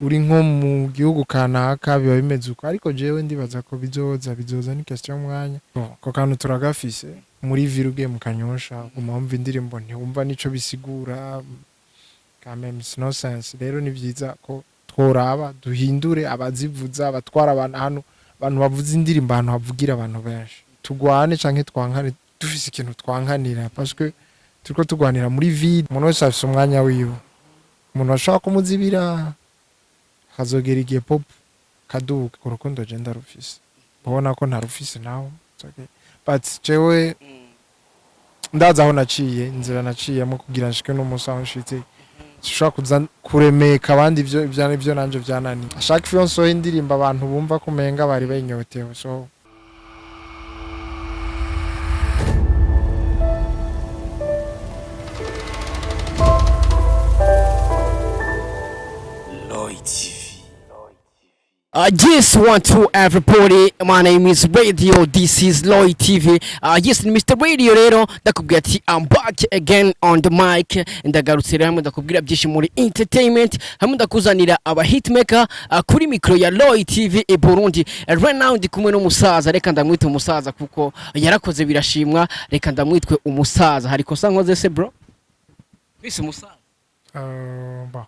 uri nko mu gihugu kanaka biba bimeze uko ariko jewe ndibaza ko bizoza ni question y'umwanya ko kantu turagafise muri ville ugiye mu Kanyosha guma wumva indirimbo ntiwumva nico bisigura quand même no sense rero ni vyiza ko tworaba duhindure abazivuza abatwara abantu hano abantu bavuza indirimbo hano havugira abantu benshi tugwane canke twankane dufise ikintu twankanira parce que turiko tugwanira muri ville umuntu wese afise umwanya wiwe umuntu ashaka kumuzibira hazogera igihe pop kaduka urukundo je ndarufise babona ko ntarufise nawe okay. But jewe ndaza aho naciye inzira naciyemo kugira nshike n'umusaho nshitse shaka kuza kuremeka abandi ivyo nanje vyanani ashaka ifyonso indirimba abantu bumva kumenga bari benyotewe so Yes, 1-2 everybody. My name is Radio. This is Loy TV. Yes, Mr. Radio rero ndakubwira ati I'm back again on the mic. Ndagarutse hamwe ndakubwira byinshi muri entertainment. Hamwe ndakuzanira aba hitmaker kuri micro ya Loy TV e Burundi. Right now ndi kumwe n'umusaza. Reka ndamwite umusaza kuko yarakoze birashimwa. Reka ndamwitwe umusaza. Hari kosa nkoze se bro? Bise umusaza. Ba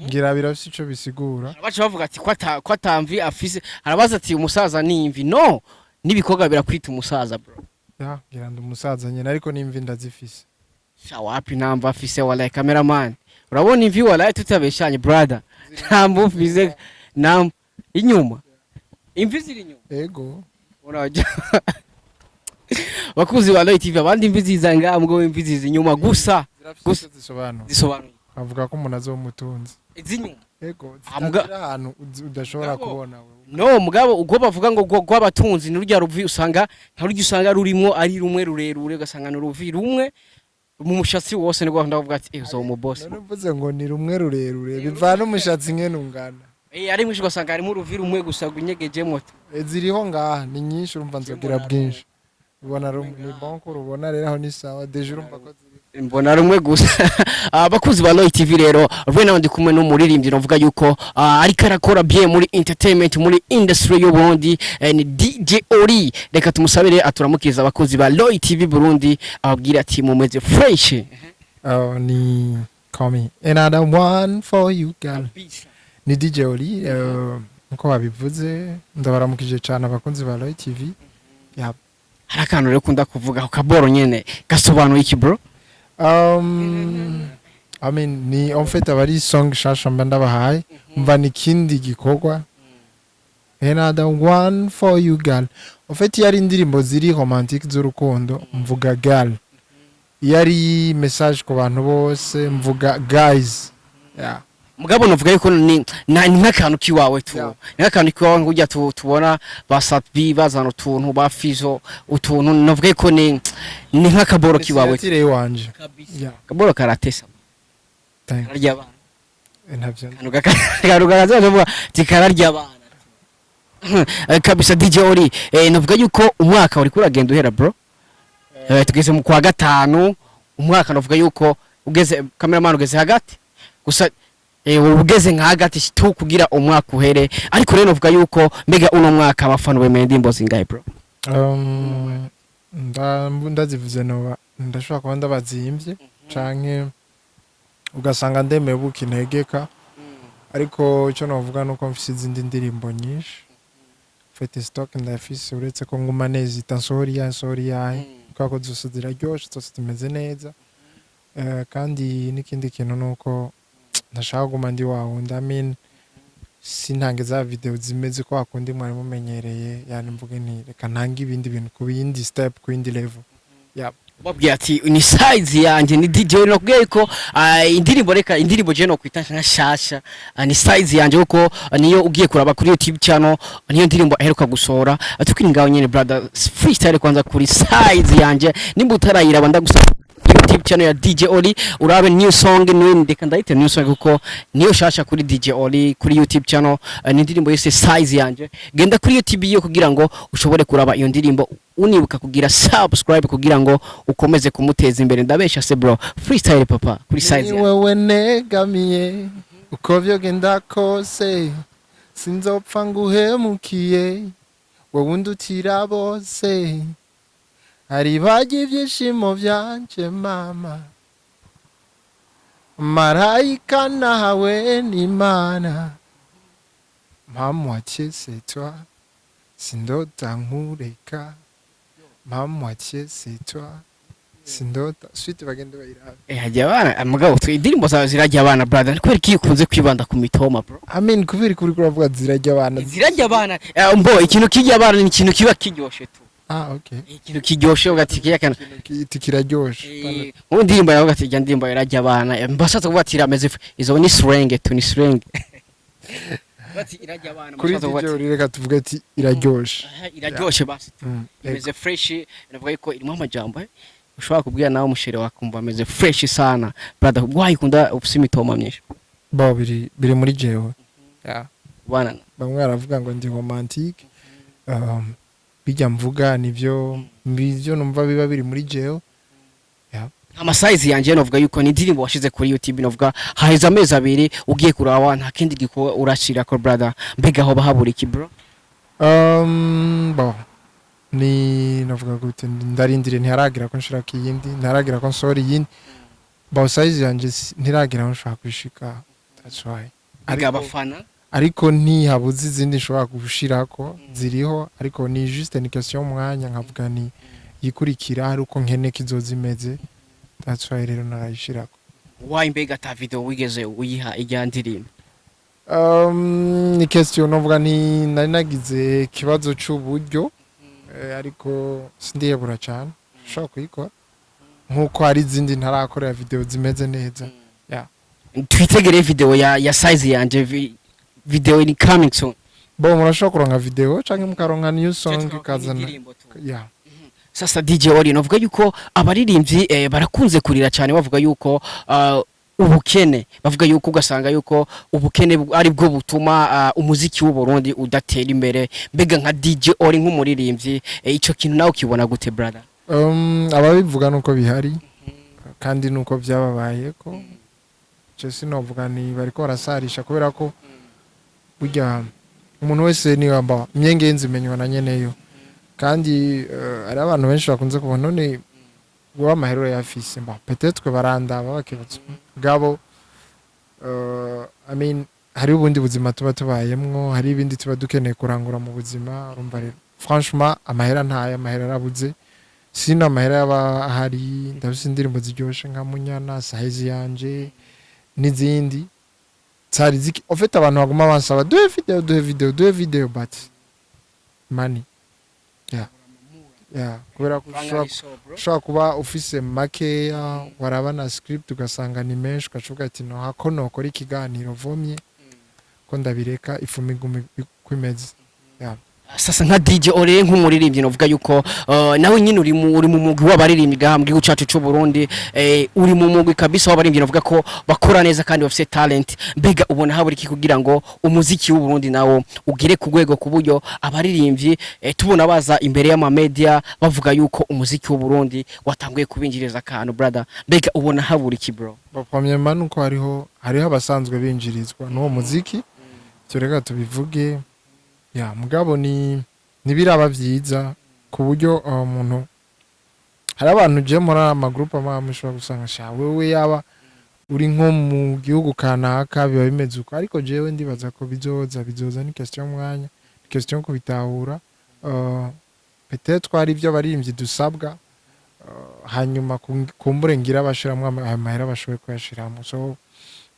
ngira birafise ico bisigura abacu bavuga ati ko atamvi afise arabaza ati umusaza ni imvi no nibikoga birakwita umusaza bro ya ngira ndi umusaza nyene ariko nimvi ndazifise sha wapi namba afise wala cameraman urabona imvi wala tutabeshanye brother namba ufise nam inyuma imvi ziri inyuma ego unaje bakuzi wa Loy TV abandi imvi zizanga mgo imvi zizi inyuma gusa zisobanura avuga ko umuntu azomutunze izinyuma ego zitagira ahantu udashobora kubona no mugabo ugo bavuga ngo gwabatunzi n'urya ruvi usanga ntarujya usanga rurimo ari rumwe rurerure ugasanga n'uruvi rumwe mu mushatsi wose niko ndavuga ati ezo mu boss navuze ngo ni rumwe rurerure bivana umushatsi nkene ungana ari mwishi ugasanga ari mu ruvi rumwe gusa gunyegeje moto ziriho ngaha ni nyinshi urumva nzogira bwinshi ubona ni bonko rubona rero aho ni sawa deje urumva ko mbona rumwe gusa abakuzi ba Loy TV rero now ndi kumwe n'umuririmbyi novuga yuko ariko arakora bien muri entertainment muri industry yo Burundi ni DJ Ori reka tumusabire aturamukiza abakuzi ba Loy TV Burundi ababwira ati mumeze fresh ni call me another one for you girl ni DJ Ori nko babivuze ndabaramukije cyane abakunzi ba Loy TV harakantu rero kunda kuvuga kaboro nyene gasobanuye iki bro I mean ni en fait abari song shasha mbanda bahaye mva nikindi gikorwa another one for you girl en fait yari indirimbo ziri romantique z'urukundo mvuga girl yari message ku bantu bose mvuga guys mugabo novuga yuko ni nk'akantu kiwawe tu nk'akantu kiwawe ngujya tubona basatbi bazana utuntu bafizo utuntu novuga yuko ni nk'akaboro kiwawe tire wanje kaboro karatesa kararya abana ntabyo karugaza novuga tikararya abana kabisa DJ Ori novuga yuko umwaka uri kuragenda uhera bro tugeze mu kwa gatanu umwaka novuga yuko ugeze cameraman ugeze hagati gusa ugeze nka hagati tu kugira umwaka uhere ariko rero novuga yuko mbega uno mwaka abafana bemeye indirimbo zingahe bro ndazivuze no ndashobora kuba ndabazimbye canke ugasanga ndemeye buki ntegeka ariko icyo navuga nuko mfise izindi ndirimbo nyinshi fete stock ndafise uretse ko nguma neza itansori yahe kako zose ziraryoshe zose zimeze neza kandi n'ikindi kintu nuko ndashaka guma ndi wawe ndamin sintange za video zimeze ko akundi mwari mumenyereye yani mvuge ni reka ntange ibindi bintu ku yindi step ku yindi level babwiye ati ni size yanje ni DJ nakubwiye ko indirimbo je no kwita nka shasha ni size yanje uko niyo ugiye kuraba kuri YouTube channel niyo ndirimbo aheruka gusora atukini ngaho nyene brother freestyle kwanza kuri size yanje nimba utarayiraba ndagusaba YouTube channel ya DJ Ori urabe new song ndeka ndayite new song kuko niyo shasha kuri DJ Ori kuri YouTube channel ni ndirimbo yose size yanje genda kuri YouTube yo kugira ngo ushobore kuraba iyo ndirimbo unibuka kugira subscribe kugira ngo ukomeze kumuteza imbere ndabesha se bro freestyle papa kuri size wewe negamiye uko vyogenda kose sinzopfa nguhemukiye wowe undutira bose hari bagiye ivyishimo vyanje mama marayika nawe n'Imana mpamwache c'est toi sindota nkureka mpamwache c'est toi sindota suite bagende bayirabe hajya abana mugabo indirimbo zawe zirajya abana brother kubera iki ukunze kwibanda ku mitoma bro amen kubera kuri kuravuga zirajya abana mbo ikintu kijya abana ni ikintu kiba kiryoshe tu okay ikintu kiryoshe ugati kiyakana kiraryoshe mu ndirimbo yawe ugati ijya ndirimbo irajya abana mbashatse kubatira ameze izo ni slang tu ni slang bati irajya abana kuri DJ reka tuvuga ati iraryoshe iraryoshe basi imeze fresh navuga ko irimo amajambo ushobora kubwira nawe umushire wakumva ameze fresh sana brother wayikunda ufise imitoma myinshi bo biri muri jewe bana bamwe baravuga ngo ndi romantique bijya mvuga nivyo numva biba biri muri jewe amasize yanje novuga yuko ni indirimbo washize kuri YouTube novuga haheza amezi abiri ugiye kurawa nta kindi giko urashira ko brother mbega aho bahabura iki bro bo ni navuga gute ndarindire ntiharagira ko nshira kiyindi ntiharagira ko nsori yindi bo size yanje ntiragira ko nshaka kwishika that's why abafana ariko ntihabuze izindi nshobora gushirako ziriho ariko ni juste ni question y'umwanya nkavuga ni yikurikira hari uko nkene kizozimeze that's why rero narayishirako why mbega ta video wigeze uyiha ijya ndirimbo ni question novuga ni nari nagize kibazo cy'uburyo ariko sindiyebura cyane ushobora kuyikora nkuko hari izindi ntarakorera video zimeze neza twitegere video ya size yanje video ni coming soon bo murashobora kuronka video canke mukaronka new song kazana sasa DJ Oli novuga yuko abaririmbyi barakunze kurira cyane bavuga yuko ubukene bavuga yuko ugasanga yuko ubukene ari bwo butuma umuziki w'u Burundi udatera imbere mbega nka DJ Oli nk'umuririmbyi ico kintu nawe kibona gute brother ababivuga nuko bihari kandi nuko byababaye ko Chelsea novuga ni bariko barasarisha kubera ko burya umuntu wese ni wamba myengenzi menywa na nyeneyo kandi ari abantu benshi bakunze kubona none wa amahero yafise mba peut-être baranda babakibatse gabo I mean hari ubundi buzima tuba tubayemwo hari ibindi tuba dukeneye kurangura mu buzima urumva rero franchement amahera ntaya amahera arabuze sino amahera yaba hari ndabise indirimbo ziryoshe nka Munyana size yanje n'izindi tsari ziki ofete abantu baguma bansaba duhe video but money kubera ushobora kuba ufise makeya warabana script ugasanga ni menshi ukacuga ati no hako nokora ikiganiro vomye ko ndabireka ifumigumi kwimeze sasa nka DJ Oli nk'umuririmbyi novuga yuko nawe nyine uri mu mugwi w'abaririmbyi gahambwe gucacu cyo Burundi uri mu mugwi kabisa w'abaririmbyi novuga ko bakora neza kandi bafite talent mbega ubona haburi iki kugira ngo umuziki w'u Burundi nawo ugere ku rwego kuburyo abaririmbyi tubona baza imbere y'ama media bavuga yuko umuziki w'u Burundi watanguye kubinjiriza akantu brother mbega ubona haburi iki bro bapamye manuko hariho abasanzwe binjirizwa n'uwo muziki tureka tubivuge mugabo ni biraba byiza ku buryo umuntu hari abantu je muri ama group amashobora gusanga sha wewe yaba uri nko mu gihugu kanaka biba bimeze uko ariko jewe ndibaza ko bizoza ni question y'umwanya question ko bitahura peut-être ari byo baririmbyi dusabwa hanyuma kumbure ngira abashiramwe amahera bashoboye kuyashiramo so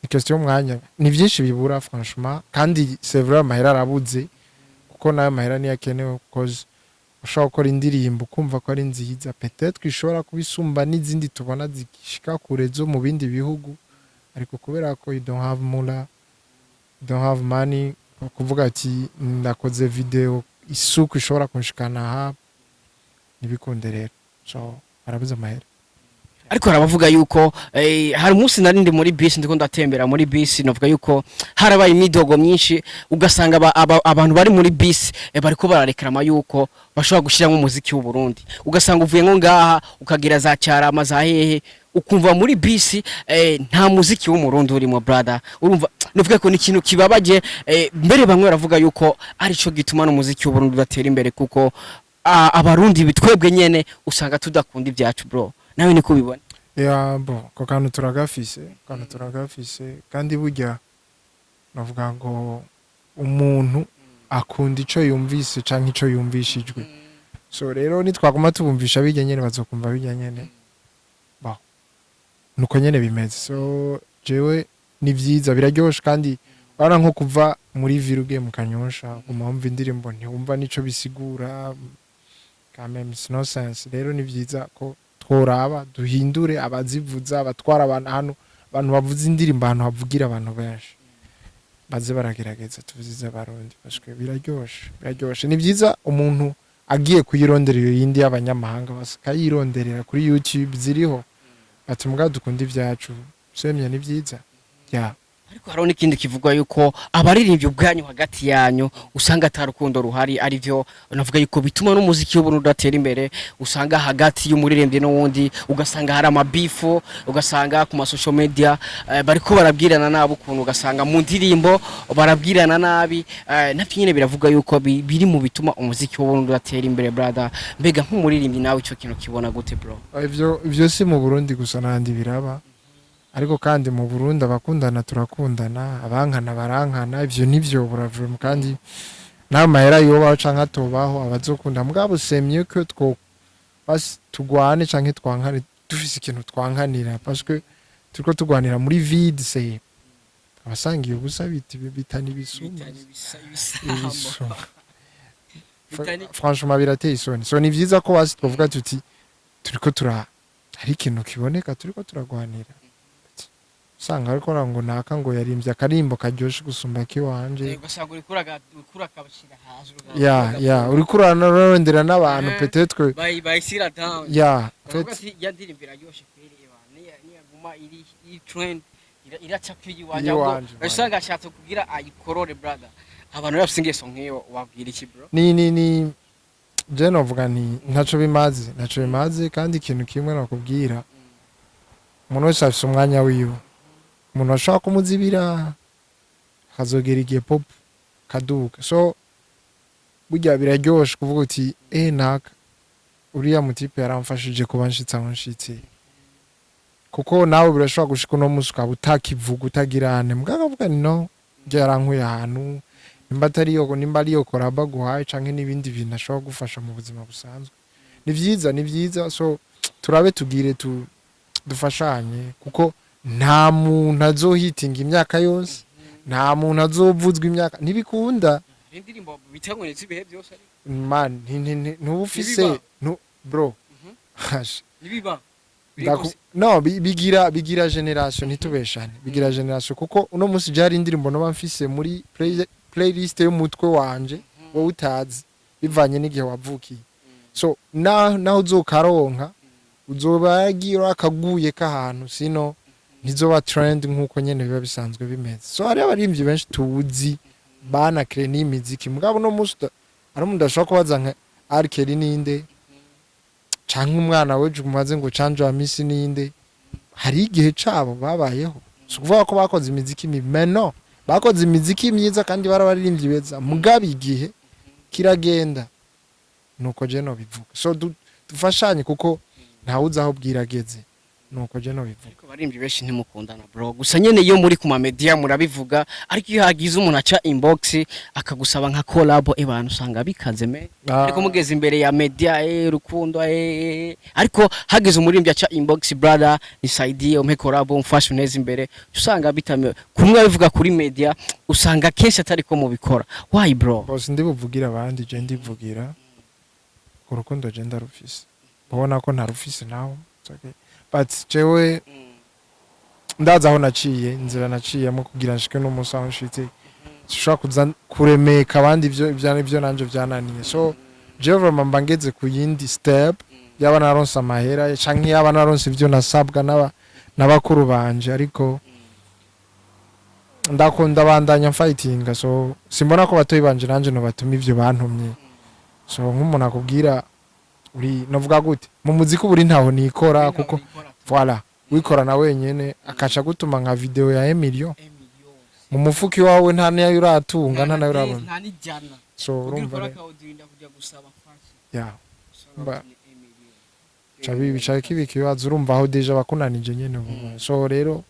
ni question y'umwanya ni byinshi bibura franchement kandi c'est vrai amahera arabuze kuko nayo mahera ni yakenewe cause ushaka gukora indirimbo kumva ko ari nziza peut-être ishobora kubisumba n'izindi tubona zishika kure zo mu bindi bihugu ariko kubera ko you don't have money kuvuga ati ndakoze video isuku ishobora kunshikana aha nibikunde rero so arabuze amahera ariko harabavuga yuko hari umunsi narindi muri bus ndiko ndatembera muri bus novuga yuko harabaye imidogo myinshi ugasanga abantu bari muri bus bariko bararekrama yuko bashobora gushira mu muziki w'u Burundi ugasanga uvuye ngo ngaha ukagira za cyarama za hehe ukumva muri bus nta muziki w'u Burundi urimo brother urumva nuvuga ko ni ikintu kibabaje mbere bamwe baravuga yuko ari cyo gituma n'umuziki w'Uburundi udatera imbere kuko abarundi bitwebwe nyene usanga tudakunda ibyacu bro nawe niko ubibona ya bo ko kantu turagafise kandi burya navuga ngo umuntu akunda ico yumvise canke ico yumvishijwe so rero nitwaguma tubumvisha bijya nyene bazokumva bijya nyene ba nuko nyene bimeze so jewe ni vyiza biraryoshe kandi bara nko kuva muri viruge mu kanyosha umumva indirimbo ntiwumva nico bisigura quand it's no sense rero ni vyiza ko tworaba duhindure abazivuza abatwara abantu hano abantu bavuza indirimbo hano havugira abantu benshi baze baragerageza tuvuzize abarundi bashwe biraryoshe ni vyiza umuntu agiye kuyirondera iyo yindi y'abanyamahanga bakayironderera kuri YouTube ziriho atumbwa dukunda ivyacu semye ni vyiza ya ariko haro n'ikindi kivugwa yuko abaririmbyi ubwanyu hagati yanyu usanga atarukundo ruhari ari byo navuga yuko bituma n'umuziki w'Uburundi udatera imbere usanga hagati y'umuririmbyi n'uwundi ugasanga hari amabifo ugasanga ku social media bariko barabwirana nabo ukuntu ugasanga mu ndirimbo barabwirana nabi navyo nyene biravuga yuko biri mu bituma umuziki w'Uburundi udatera imbere brother mbega nk'umuririmbyi nawe ico kintu kibona gute bro ivyo si mu Burundi gusa nandi biraba ariko kandi mu Burundi abakundana turakundana abankana barankana ivyo nivyo buravuye kandi n'amahera yoba canka tobaho abazokunda mugabo semye ko two bas tugwane canke twankane dufise ikintu twankanira parce que turiko tugwanira muri vide se abasangiye ubusa bitani bisuma franchement birateye isoni so ni vyiza ko basi twovuga tuti turiko hari ikintu kiboneka turiko turagwanira sanga ariko ngo naka ngo yarimvye akarimbo karyoshe gusumba kiwanje ugasanga urikura kabashira hasi ya urikura narondera n'abantu peut-être bayisira down ya fait ya ndirimbira yoshe kwireba ni yaguma iri trend iracapiye wanje usanga ashatse kugira ayikorore brother abantu bafise so nkiyo wabwira iki bro ni je novuga ni ntaco bimaze kandi ikintu kimwe nakubwira umuntu wese afise umwanya wiwe umuntu ashaka kumuzibira hazogera igihe pop kaduka so burya biraryoshe kuvuga uti naka uriya mutipe yaramfashije kuba nshitsa nshitse kuko nawe birashobora gushika no musuka utakivuga utagirane mugagavuga no je yarankuye ahantu nimba ariyo koraba guhaye canke n'ibindi bintu ashobora gufasha mu buzima busanzwe ni vyiza so turabe tugire dufashanye kuko nta muntu azohitinga imyaka yose nta muntu azovuzwa imyaka ntibikunda indirimbo bitangwe n'ibihe byose ari man ntubufise bro nibiba no bigira generation ntitubeshane bigira generation kuko uno musi jari indirimbo no bamfise muri playlist y'umutwe wanje wo utazi bivanye n'igihe wavukiye so naho uzokaronka uzoba yagira akaguye kahantu sino nizoba trend nkuko nyene biba bisanzwe bimeze so hari abarimvyi benshi tuzi bana cree n'imiziki mugabo no musta ari umuntu ashaka kubaza nka Arkeli ninde canke umwana weje umaze ngo canje wa misi ninde hari igihe cabo babayeho so kuvuga ko bakoze imiziki mimeno bakoze imiziki myiza kandi barabaririmbyi beza mugabo igihe kiragenda nuko je no bivuga so dufashanye kuko ntawuza aho bwirageze nuko je no bivuga ariko barimbyi benshi ntimukundana bro gusa nyene iyo muri ku ma media murabivuga ariko iyo hagize umuntu aca inbox akagusaba nka collab abantu usanga bikaze me ariko mugeze imbere ya media rukundo ariko hagize umurimbyi aca inbox brother nisaidie umpe collab umfashe neza imbere usanga bitame kumwe bivuga kuri media usanga kenshi atari ko mubikora why bro bose ndibuvugira abandi je ndivugira urukundo je ndarufise babona ko ntarufise nawo okay but jewe ndaza aho naciye inzira naciyemo kugira nshike no musaho nshitse sishaka kuza kuremeka abandi ivyo nanje vyananiye so jewe mbangeze ku yindi step yaba naronse amahera canke yaba naronse ivyo nasabwa n'abakuru banje ariko ndakunda bandanya fighting so simbona ko batoyi banje nanje no batuma ivyo bantumye so nk'umuntu akubwira uri novuga gute mu muziki buri ntaho nikora kuko voilà wikora na wenyene akaca gutuma nka video ya 1 million mu mufuki wawe nta nayo uratunga nta nayo urabona nta nijana so urumva urumva kawudinda kujya gusaba fasha ya mba bicaye kibazo urumva aho deja bakunanije nyene so rero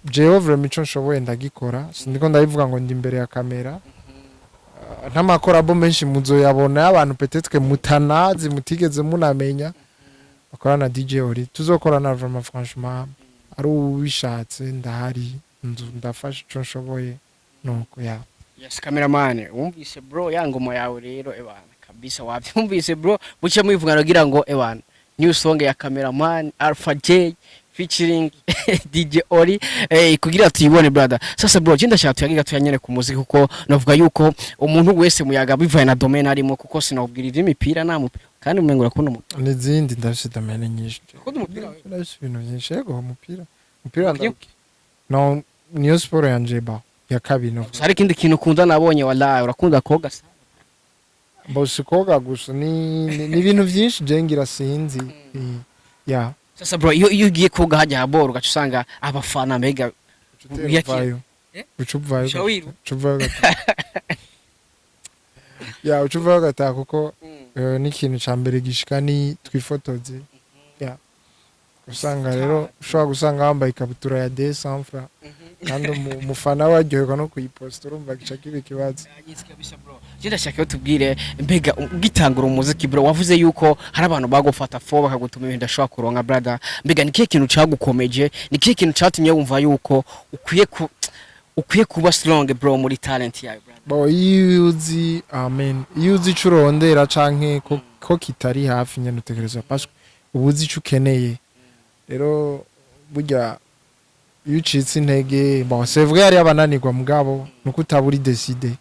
jewe vraiment ico nshoboye ndagikora sindiko ndabivuga ngo ndi imbere ya kamera ntamakora menshi muzoyabona abantu peut-être mutanazi mutigeze munamenya bakorana DJ Ori tuzokorana vraiment franchement ari ubishatse ndahari ndafasha ico nshoboye nuko ya yes cameraman wumvise bro yangoma yawe rero ebana kabisa wabyumvise bro buce mwivuga nagira ngo ebana new song ya cameraman Alpha J featuring DJ Ori kugira tuyibone brother sasa bro je ndashaka tuyagiga tuyanyene ku muziki kuko navuga yuko umuntu wese muyaga bivaye na domain arimo kuko sinabwira ivy'imipira na mupira kandi umengo rakunda umupira n'izindi ndafite domain nyinshi akunda umupira ndafite ibintu byinshi yego umupira no niyo sport yanje ba ya kabiri no hari kindi kintu ukunda nabonye wallahi urakunda koga bose koga gusa ni ibintu byinshi je ngira sinzi ya sasa bro iyo ugiye koga hajya haboro ugaca usanga abafana mbega ucuvayo ya ucuvayo gata kuko n'ikintu ca mbere gishika ni twifotoze ya usanga rero ushobora gusanga wambaye ikabutura ya 200 francs kandi umufana waryoherwa no kuyiposta urumva gica kibi kibazo Jenda shaka tubwire mbega ugitangura umuziki bro wavuze yuko hari abantu bagufata fo bakagutuma ibintu ndashaka kuronka brother mbega nikihe kintu cagukomeje nikihe kintu catumye wumva yuko ukwiye kuba strong bro muri talent yawe brother bo yuzi amen yuzi curondera canke ko kitari hafi nyene utegereza parce ubuzi cukeneye rero burya yucitse intege bon c'est vrai ari abananirwa mugabo nuko utaburi décider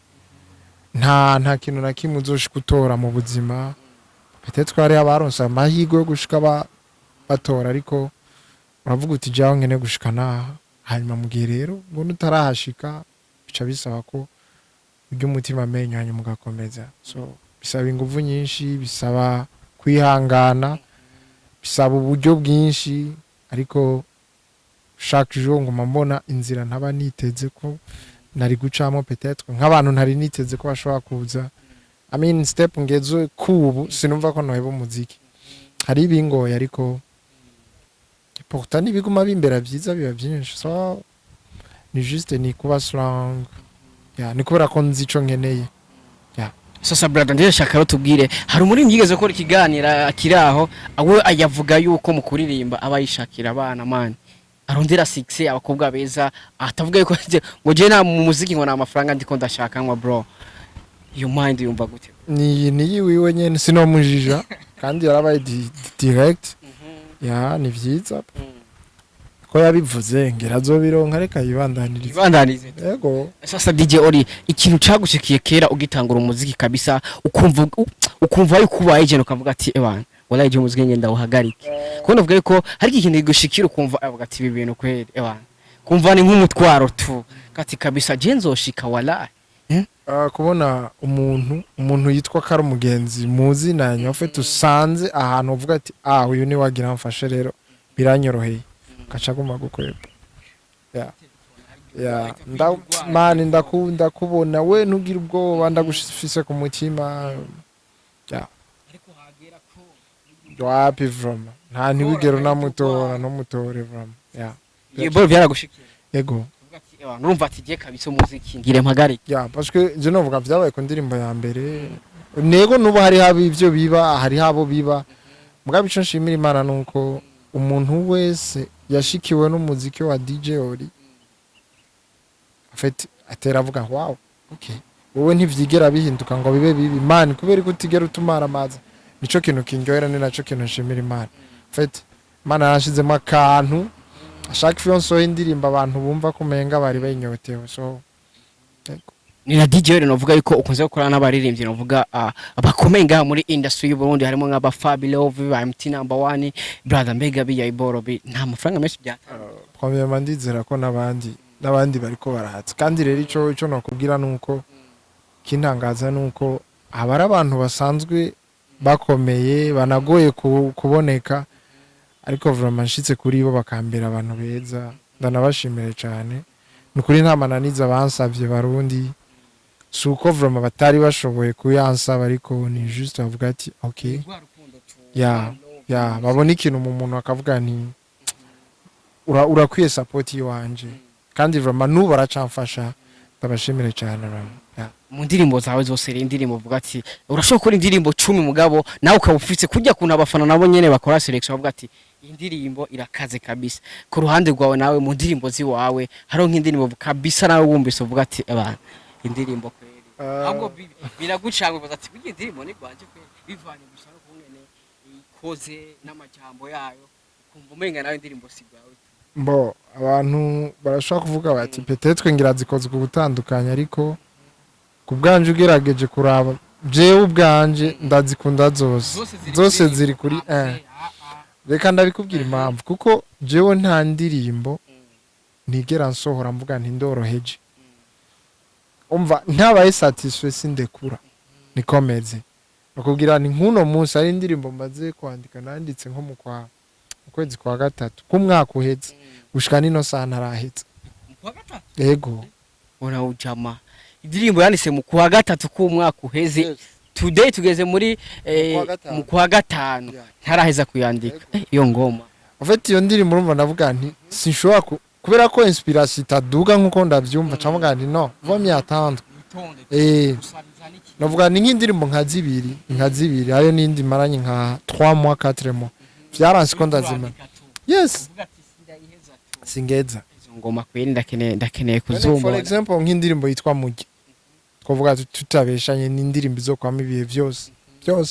nta kintu na kimwe uzoshika utora mu buzima peut-être ko ari abaronsa amahirwe yo gushika batora ariko uravuga uti jaho nkene gushikana hanyuma mugihe rero mbona utarahashika bica bisaba ko ujya umutima amenyo hanyuma ugakomeza so bisaba ingufu nyinshi bisaba kwihangana bisaba uburyo bwinshi ariko chaque jour ngoma mbona inzira ntaba niteze ko nari gucamo peut-être nk'abantu ntari niteze ko bashobora kuza I mean step ngezo kubu sinumva ko noheba umuziki hari ibingoye ariko pourtant nibiguma bimbera byiza biba byinshi so ni juste ni kuba strong ya ni kubera ko nzi ico nkeneye ya sasa brother ndire shaka tubwire hari muri mbyigeze ko ikiganira kiraho awe ayavuga yuko mu kuririmba abayishakira abana man arondera 6 abakobwa beza atavuga yuko ngo je na mu muziki ngo na amafaranga ndiko ndashaka ngo bro you mind yumva gute ni yiwe nyene sinomujija kandi yarabaye direct ya ni vyiza ko yabivuze ngera zobironka reka yibandanirize yego sasa DJ Ori ikintu cagushikiye kera ugitangura umuziki kabisa ukumva yuko ubaye je ukavuga ati ebana wala je umuziki ngenda uhagarike ko navuga yuko hari ikintu gigushikira ukumva avuga ati ibi bintu kweri ebana kumva ni nk'umutwaro tu kati kabisa je nzoshika wala kubona umuntu yitwa kari umugenzi muzi nanye afite usanze ahantu uvuga ati uyu ni wagira mfashe rero biranyoroheye kaca guma gukweba ya mani ndakunda kubona we ntugira ubwoba ndagushifise ku mutima ya ariko hagera ko wapi vroma nta ntibigero namutora no mutore vroma ya yebo byaragushikiye yego urumva ati giye kabisa umuziki ngire mpagarike ya parce que je novuga vyabaye ko ndirimbo ya mbere nego nubo hari habo ivyo biba hari habo biba mugabe ico nshimira Imana nuko umuntu wese yashikiwe n'umuziki wa DJ Ori afite atera avuga wow okay wowe ntivyigera bihinduka ngo bibe bibi Imana kubera ko utigera utumara amazi nico kintu kinjoyera ni naco kintu nshimira Imana afite Imana yashizemo akantu ashaka fiyanso y'indirimbo abantu bumva kumenga bari bayinyotewe so ni na DJ Ori novuga yuko ukunze gukora n'abaririmbyi novuga abakomenga muri industry y'u Burundi harimo nk'aba Fabilove ba MT number 1 brother mbega biya iborobi nta mafaranga menshi byatanga premièrement ndizera ko nabandi bariko barahatse kandi rero ico nakubwira nuko kintangaza nuko abari abantu basanzwe bakomeye banagoye kuboneka ariko vraiment nshitse kuri bo bakambera abantu beza ndanabashimire cyane nukuri nta mananiza bansavye barundi suko vraiment batari bashoboye kuyansaba ariko ni juste bavuga ati okay ya babona ikintu mu muntu akavuga nti urakwiye support yiwanje kandi vraiment nubu aracamfasha ndabashimire cyane mu ndirimbo zawe zose indirimbo uvuga ati urashobora gukora indirimbo 10 mugabo nawe ukaba ufite kujya kuna abafana nabo nyene bakora selection bavuga ati indirimbo irakaze kabisa ku ruhande rwawe nawe mu ndirimbo ziwawe haro nk'indirimbo kabisa nawe wumvise uvuga ati abantu indirimbo kweli ahubwo biragucangwe baza ati bigi indirimbo ni gwanje kweli bivanye gusa no kungene ikoze n'amajambo yayo kumva umenga nawe indirimbo sigwawe mbo abantu barashaka kuvuga bati peut-être ngira zikozwe gutandukanya ariko kubwanje ugerageje kuraba jewe ubwanje ndazikunda zose ziri kuri reka ndabikubwira impamvu kuko jewe nta ndirimbo nigera nsohora mvuga nti ndoroheje umva ntabaye satisfait sindekura nikomeze bakubwira ni nkuno munsi ari indirimbo maze kwandika nanditse nko mu kwezi kwa gatatu ku mwaka uhetse gushika nino saha ntarahetse kwa gatatu yego ora ujama indirimbo yanditse mu kwa gatatu ku mwaka uheze today tugeze muri mu kwa gatanu ntaraheza kuyandika iyo ngoma ufite iyo ndirimbo urumva navuga nti sinshobora kubera ko inspiration itaduga nkuko ndavyumva camuga nti no vomye atandwe navuga ni nk'indirimbo nka zibiri ayo nindi maranye nka 3 mois 4 mois byaranse ko ndazima yes singeza ngoma kweli ndakeneye kuzumva for example nk'indirimbo yitwa mugi twavuga tutabeshanye n'indirimbo zo kwama ibihe byose iyo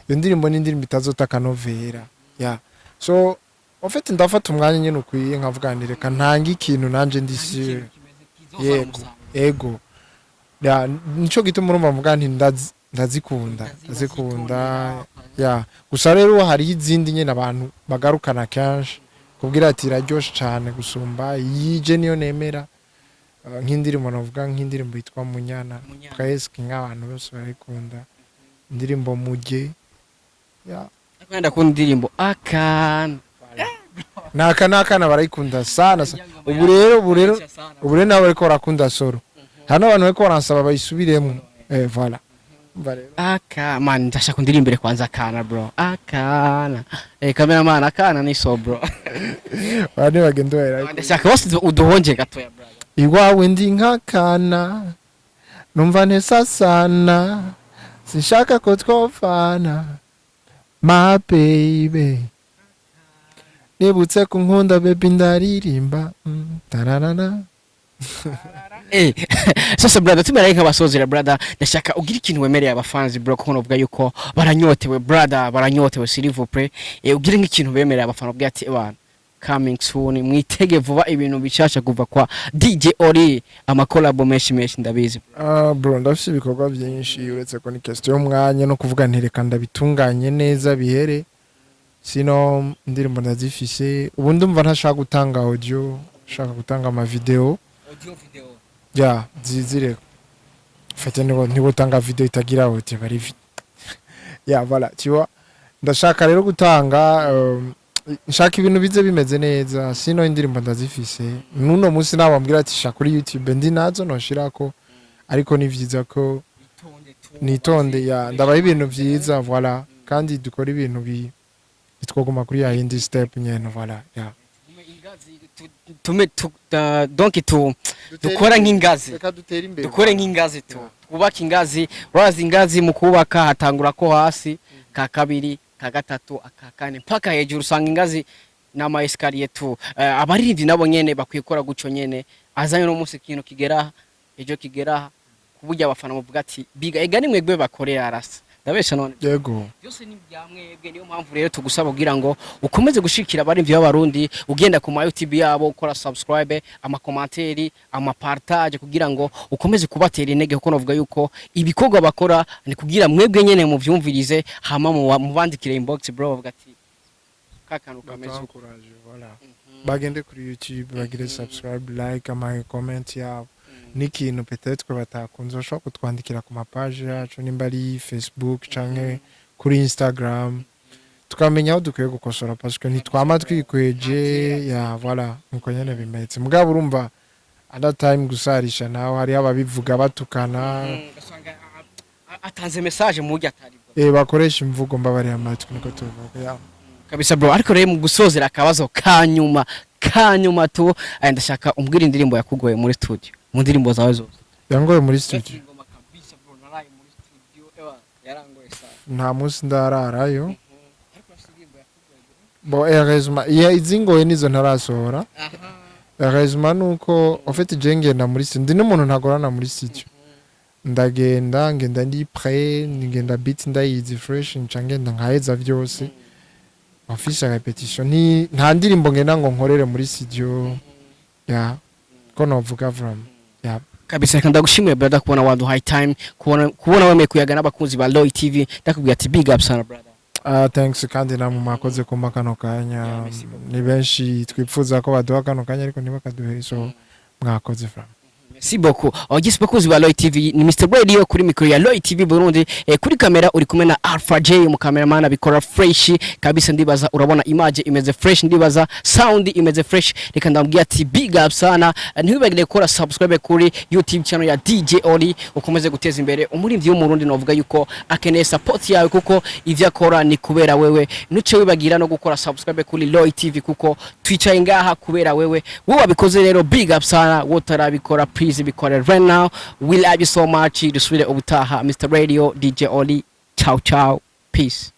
ndirimbo ni indirimbo itazotaka novera so en fait ndafata umwanya nyene ukwiye nkavuga nti reka ntanga ikintu nanje ndisi ego nico gituma urumva mvuga nti ndazikunda gusa rero hari izindi nyene abantu bagarukana kenshi kubwira ati iraryoshe cyane gusumba yije niyo nemera nk'indirimbo navuga nk'indirimbo yitwa Munyana presque nk'abantu bose barikunda indirimbo Muge akanda ku ndirimbo akana nakana barayikunda sana ubu rero nabo bariko barakunda solo hano abantu bariko baransaba bayisubiremo voilà man ndashaka kundirimbire kwanza akana bro akana cameraman akana ni so bro bane bagendera ndashaka bose uduhonje gatoya brother iwawe ndi nkakana numva nesa sana sinshaka ko twofana my baby nibutse ku nkunda baby ndaririmba tararara sasa brother tumera nk'abasozera brother ndashaka ugira ikintu wemereye abafans bro kuko novuga yuko baranyotewe brother baranyotewe s'il vous plaît ugira nk'ikintu bemereye abafana ubwo ati abantu coming soon mwitege vuba ibintu bishasha kuva kwa DJ Ori amakolabo menshi ndabizi bro ndafite ibikorwa byinshi uretse ko ni question y'umwanya no kuvuga ntereka ndabitunganye neza bihere sino ndirimbo ndazifise ubu ndumva ntashaka gutanga audio shaka gutanga ama video zizire fete nibo tanga video itagira audio bari voilà tu vois ndashaka rero gutanga nshaka ibintu bize bimeze neza sino indirimbo ndazifise nuno munsi nabambwira ati shaka kuri YouTube ndi nazo noshirako ariko ni vyiza ko nitonde ndabaye ibintu vyiza voilà kandi dukora ibintu bitwoguma kuri ya indi step nyene voilà donc dukora nk'ingazi dukore nk'ingazi twubaka ingazi urazi ingazi mu kubaka hatangura ko hasi ka kabiri ka gatatu aka kane mpaka hejuru usanga ingazi n'ama escalier abaririmbyi nabo nyene bakwikora guco nyene azanye no munsi kintu kigera ejo kigera kuburya abafana muvuga ati biga ega nimwe gwe bakorera arasa ndabesha none yego byose ni byamwebwe niyo mpamvu rero tugusaba kugira ngo ukomeze gushikira abaririmbyi b'abarundi ugenda ku YouTube yabo ukora subscribe ama commentaire ama partage kugira ngo ukomeze kubatera intege kuko novuga yuko ibikorwa bakora ni kugira mwebwe nyene mu vyumvirize hama mu bandikire inbox bro bavuga ati kakanu kameze courage voilà bagende kuri YouTube bagire subscribe like ama comment yabo n'ikintu peut-être ko batakunze ushobora kutwandikira ku mapage yacu nimba ari Facebook canke kuri Instagram tukamenya aho dukwiye gukosora parce que ntitwama twikweje voilà nuko nyene bimetse mugabo urumva other time gusarisha naho hari ababivuga batukana gasanga atanze message mu buryo atari bakoresha imvugo mbabari amatwi niko tuvuga kabisa bro. Ariko rero mu gusozera akabazo kanyuma tu ndashaka umbwira indirimbo yakugoye muri studio, mu ndirimbo zawe zose yangoye muri studio. Nta munsi ndararayo bo heureusement izingoye nizo ntarasohora. Heureusement nuko ofite jengenda muri studio, ndi n'umuntu ntagorana muri studio. Ngenda ndi prêt, ngenda beat ndayizi fresh, ngenda nkaheza byose office repetition. Nta ndirimbo ngenda ngo nkorere muri studio ko novuga from kabisa. Reka ndagushimire brother kubona wadu high time, kubona wemeye kuyaga n'abakunzi ba Loy TV. Ndakubwira ati big up sana brother. Thanks kandi namwe mwakoze kumpa kano kanya. Ni benshi twipfuza ko baduha kano kanya ariko ntibakaduhe, so mwakoze from. Merci beaucoup. Ogisi bakuzi ba Loy TV, ni Mr. Radio kuri mikro ya Loy TV Burundi. Kuri kamera uri kumwe na Alpha J, mu cameraman abikora fresh kabisa. Ndibaza urabona image imeze fresh, ndibaza sound imeze fresh. Reka ndambwiye ati big up sana. Ntibibagire gukora subscribe kuri YouTube channel ya DJ Oli, ukomeze guteza imbere umuririmbyi w'umurundi. Novuga yuko akeneye support yawe kuko ivyo akora ni kubera wewe. Nuce wibagira no gukora subscribe kuri Loy TV kuko twicaye ngaha kubera wewe. Wowe wabikoze rero big up sana. Wotarabikora please bikore right now. We love you so much. Dusubire ubutaha. Mr. Radio, DJ Oli. Ciao ciao. Peace.